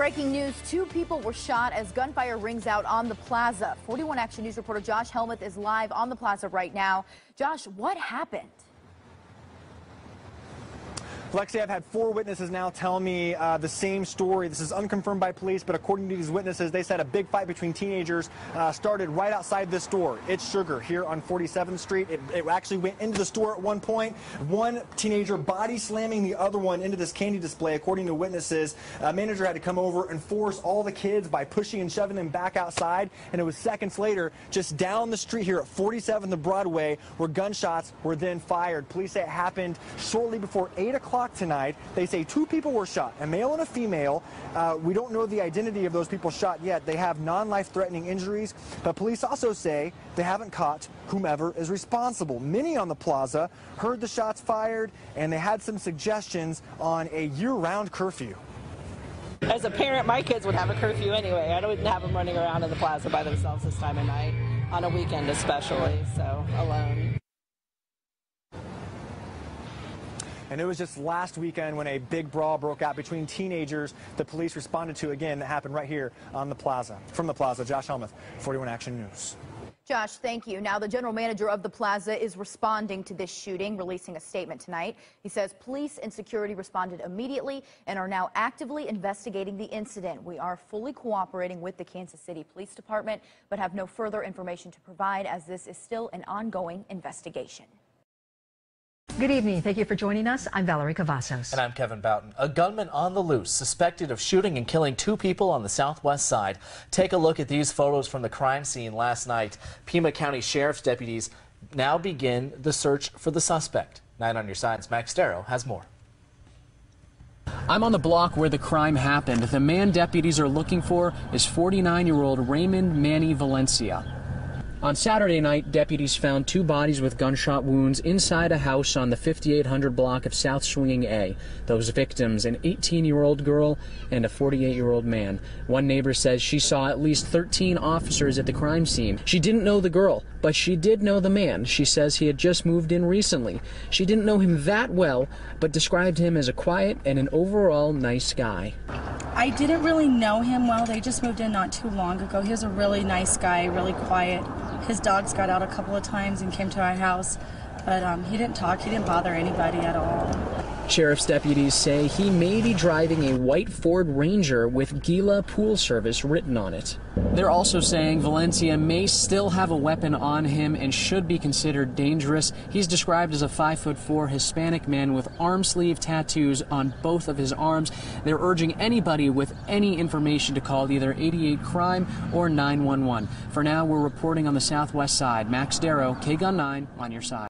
Breaking news, 2 people were shot as gunfire rings out on the plaza. 41 Action News reporter Josh Helmuth is live on the plaza right now. Josh, what happened? Lexi, I've had 4 witnesses now tell me the same story. This is unconfirmed by police, but according to these witnesses, they said a big fight between teenagers started right outside this store. It's Sugar here on 47th Street. It actually went into the store at one point. One teenager body slamming the other one into this candy display. According to witnesses, a manager had to come over and force all the kids by pushing and shoving them back outside. And it was seconds later, just down the street here at 47th and Broadway, where gunshots were then fired. Police say it happened shortly before 8 o'clock tonight. They say 2 people were shot, a male and a female. We don't know the identity of those people shot yet. They have non-life-threatening injuries, but police also say they haven't caught whomever is responsible. Many on the plaza heard the shots fired, and they had some suggestions on a year-round curfew. As a parent, my kids would have a curfew anyway. I wouldn't have them running around in the plaza by themselves this time of night, on a weekend especially, so alone. And it was just last weekend when a big brawl broke out between teenagers the police responded to again that happened right here on the plaza. From the plaza, Josh Helmuth, 41 Action News. Josh, thank you. Now, the general manager of the plaza is responding to this shooting, releasing a statement tonight. He says police and security responded immediately and are now actively investigating the incident. We are fully cooperating with the Kansas City Police Department, but have no further information to provide as this is still an ongoing investigation. Good evening. Thank you for joining us. I'm Valerie Cavazos. And I'm Kevin Boughton. A gunman on the loose, suspected of shooting and killing 2 people on the southwest side. Take a look at these photos from the crime scene last night. Pima County Sheriff's deputies now begin the search for the suspect. 9 on your side's Max Darrow has more. I'm on the block where the crime happened. The man deputies are looking for is 49-year-old Raymond Manny Valencia. On Saturday night, deputies found 2 bodies with gunshot wounds inside a house on the 5800 block of South Swinging A. Those victims, an 18-year-old girl and a 48-year-old man. One neighbor says she saw at least 13 officers at the crime scene. She didn't know the girl, but she did know the man. She says he had just moved in recently. She didn't know him that well, but described him as a quiet and an overall nice guy. I didn't really know him well. They just moved in not too long ago. He was a really nice guy, really quiet. His dogs got out a couple of times and came to our house, but he didn't talk. He didn't bother anybody at all. Sheriff's deputies say he may be driving a white Ford Ranger with Gila Pool Service written on it. They're also saying Valencia may still have a weapon on him and should be considered dangerous. He's described as a 5'4" Hispanic man with arm sleeve tattoos on both of his arms. They're urging anybody with any information to call either 88 Crime or 911. For now, we're reporting on the southwest side. Max Darrow, KGUN 9 on your side.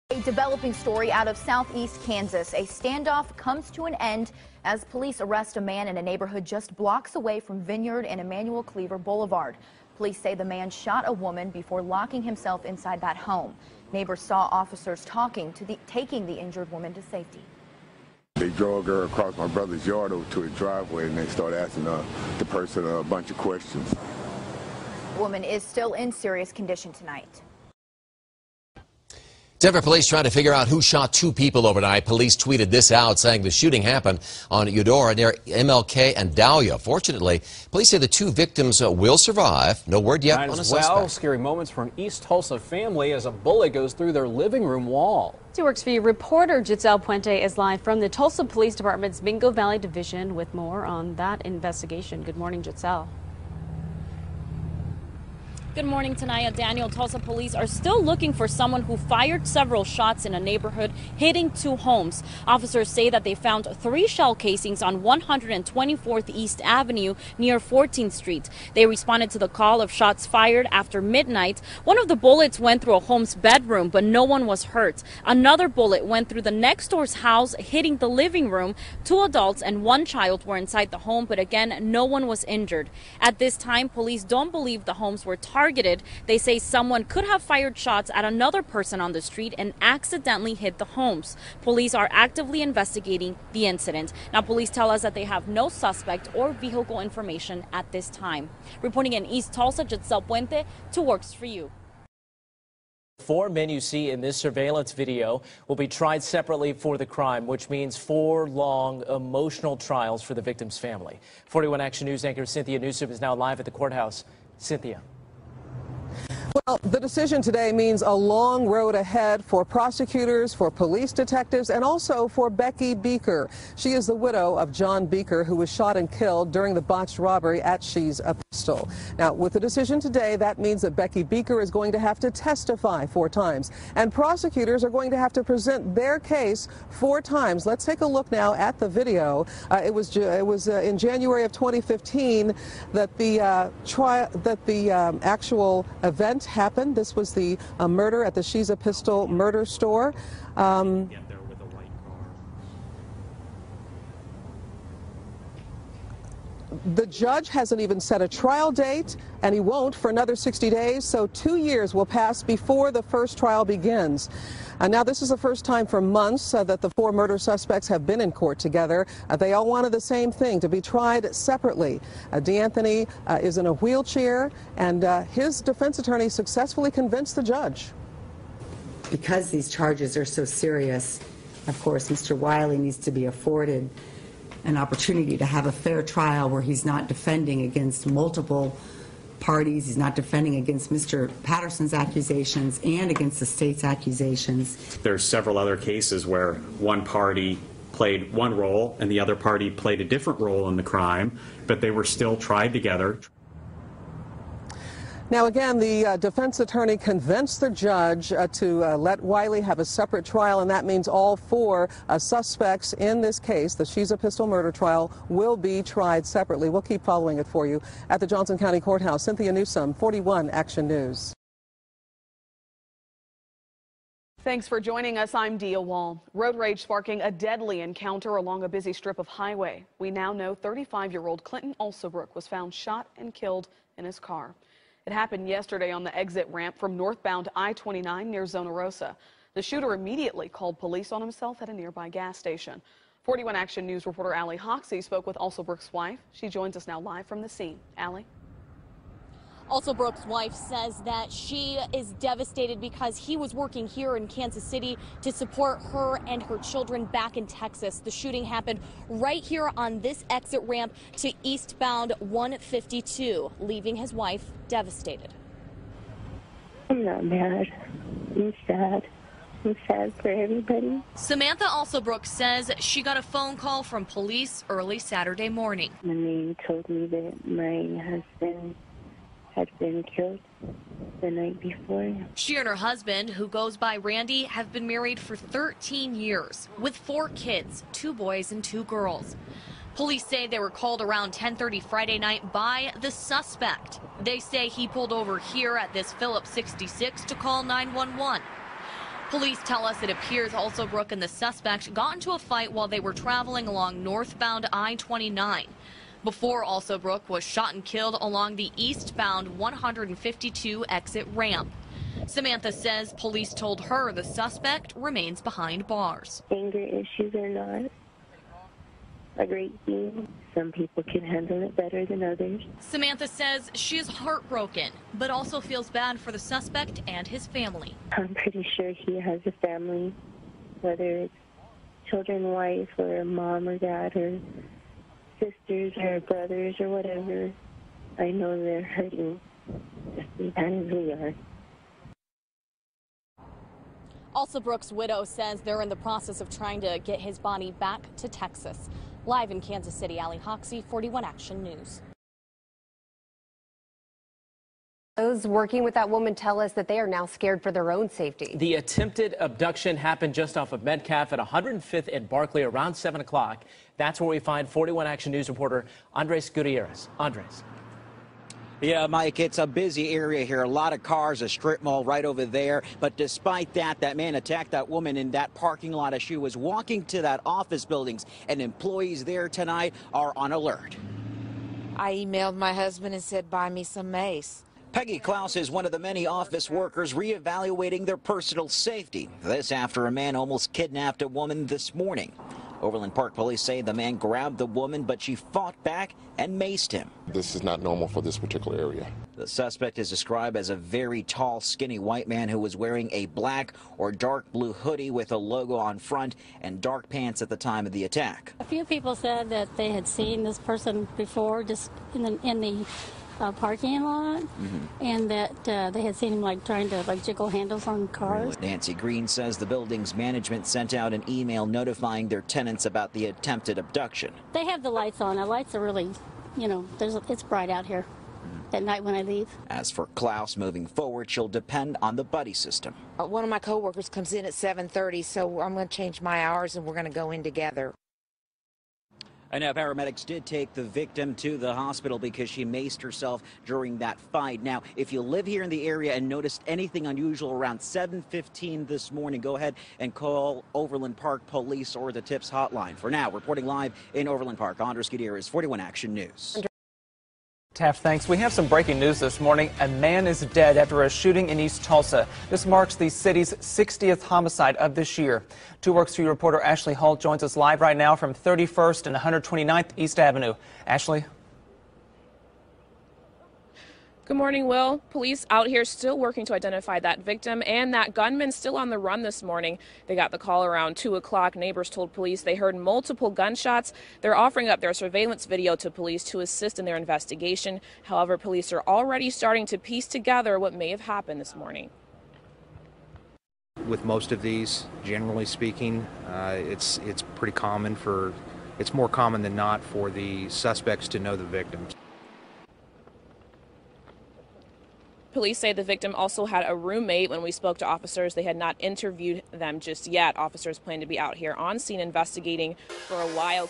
A developing story out of southeast Kansas. A standoff comes to an end as police arrest a man in a neighborhood just blocks away from Vineyard and Emmanuel Cleaver Boulevard. Police say the man shot a woman before locking himself inside that home. Neighbors saw officers taking the injured woman to safety. They drove her across my brother's yard over to his driveway, and they started asking the person a bunch of questions. The woman is still in serious condition tonight. Denver police trying to figure out who shot 2 people overnight. Police tweeted this out, saying the shooting happened on Eudora near MLK and Dahlia. Fortunately, police say the 2 victims will survive. No word yet on a suspect. Scary moments for an East Tulsa family as a bullet goes through their living room wall. 2 Works for You reporter Giselle Puente is live from the Tulsa Police Department's Mingo Valley Division with more on that investigation. Good morning, Giselle. Good morning, Tanaya. Daniel, Tulsa police are still looking for someone who fired several shots in a neighborhood, hitting 2 homes. Officers say that they found 3 shell casings on 124th East Avenue near 14th Street. They responded to the call of shots fired after midnight. One of the bullets went through a home's bedroom, but no one was hurt. Another bullet went through the next door's house, hitting the living room. 2 adults and 1 child were inside the home, but again, no one was injured. At this time, police don't believe the homes were targeted. They say someone could have fired shots at another person on the street and accidentally hit the homes. Police are actively investigating the incident. Now, police tell us that they have no suspect or vehicle information at this time. Reporting in East Tulsa, Giselle Puente, 2 Works for You. 4 men you see in this surveillance video will be tried separately for the crime, which means 4 long, emotional trials for the victim's family. 41 Action News anchor Cynthia Newsom is now live at the courthouse. Cynthia. Well, the decision today means a long road ahead for prosecutors, for police detectives, and also for Becky Beaker. She is the widow of John Beaker, who was shot and killed during the botched robbery at She's a Pistol. Now, with the decision today, that means that Becky Beaker is going to have to testify 4 times, and prosecutors are going to have to present their case 4 times. Let's take a look now at the video. It was in January of 2015 that the actual event happened. This was the murder at the She's a Pistol murder store. The judge hasn't even set a trial date, and he won't for another 60 days, so 2 years will pass before the first trial begins. Now, this is the first time for months that the 4 murder suspects have been in court together. They all wanted the same thing, to be tried separately. DeAnthony is in a wheelchair, and his defense attorney successfully convinced the judge. Because these charges are so serious, of course, Mr. Wiley needs to be afforded an opportunity to have a fair trial where he's not defending against multiple parties. He's not defending against Mr. Patterson's accusations and against the state's accusations. There's several other cases where one party played one role and the other party played a different role in the crime, but they were still tried together. Now, again, the defense attorney convinced the judge to let Wiley have a separate trial, and that means all 4 suspects in this case, the She's a Pistol murder trial, will be tried separately. We'll keep following it for you at the Johnson County Courthouse. Cynthia Newsom, 41 Action News. Thanks for joining us. I'm Dia Wall. Road rage sparking a deadly encounter along a busy strip of highway. We now know 35-year-old Clinton Alsobrook was found shot and killed in his car. It happened yesterday on the exit ramp from northbound I-29 near Zona Rosa. The shooter immediately called police on himself at a nearby gas station. 41 Action News reporter Allie Hoxie spoke with Alsobrook's wife. She joins us now live from the scene. Allie? Alsobrook's wife says that she is devastated because he was working here in Kansas City to support her and her children back in Texas. The shooting happened right here on this exit ramp to eastbound 152, leaving his wife devastated. I'm not mad. I'm sad. I'm sad for everybody. Samantha Alsobrook says she got a phone call from police early Saturday morning. And they told me that my husband had been killed the night before. She and her husband, who goes by Randy, have been married for 13 years with 4 kids, 2 boys and 2 girls. Police say they were called around 10:30 Friday night by the suspect. They say he pulled over here at this Phillips 66 to call 911. Police tell us it appears Alsobrook and the suspect got into a fight while they were traveling along northbound I-29. Before Alsobrook was shot and killed along the eastbound 152 exit ramp. Samantha says police told her the suspect remains behind bars. Anger issues are not a great thing. Some people can handle it better than others. Samantha says she is heartbroken, but also feels bad for the suspect and his family. I'm pretty sure he has a family, whether it's children, wife, or mom or dad, or sisters or brothers or whatever. I know they're hurting just as bad as we are. Alsobrook's widow says they're in the process of trying to get his body back to Texas. Live in Kansas City, Allie Hoxie, 41 Action News. Those working with that woman tell us that they are now scared for their own safety. The attempted abduction happened just off of Metcalf at 105th and Barclay around 7 o'clock. That's where we find 41 Action News reporter Andres Gutierrez. Andres. Yeah, Mike, it's a busy area here. A lot of cars, a strip mall right over there. But despite that, that man attacked that woman in that parking lot as she was walking to that office buildings. And employees there tonight are on alert. I emailed my husband and said, buy me some mace. Peggy Klaus is one of the many office workers reevaluating their personal safety. This after a man almost kidnapped a woman this morning. Overland Park police say the man grabbed the woman, but she fought back and maced him. This is not normal for this particular area. The suspect is described as a very tall, skinny white man who was wearing a black or dark blue hoodie with a logo on front and dark pants at the time of the attack. A few people said that they had seen this person before, just in the parking lot, and that they had seen him trying to jiggle handles on cars. Nancy Green says the building's management sent out an email notifying their tenants about the attempted abduction. They have the lights on. The lights are really, it's bright out here at night when I leave. As for Klaus, moving forward, she'll depend on the buddy system. One of my coworkers comes in at 7:30, so I'm going to change my hours and we're going to go in together. And now paramedics did take the victim to the hospital because she maced herself during that fight. Now, if you live here in the area and noticed anything unusual around 7:15 this morning, go ahead and call Overland Park Police or the TIPS hotline. For now, reporting live in Overland Park, Andres Gutierrez, 41 Action News. Taft, thanks. We have some breaking news this morning. A man is dead after a shooting in East Tulsa. This marks the city's 60th homicide of this year. 2 Works 2 reporter Ashley Holt joins us live right now from 31st and 129th East Avenue. Ashley? Good morning, Will. Police out here still working to identify that victim, and that gunman still on the run this morning. They got the call around 2 o'clock. Neighbors told police they heard multiple gunshots. They're offering up their surveillance video to police to assist in their investigation. However, police are already starting to piece together what may have happened this morning. With most of these, generally speaking, it's pretty common it's more common than not for the suspects to know the victims. Police say the victim also had a roommate. When we spoke to officers, they had not interviewed them just yet. Officers plan to be out here on scene investigating for a while.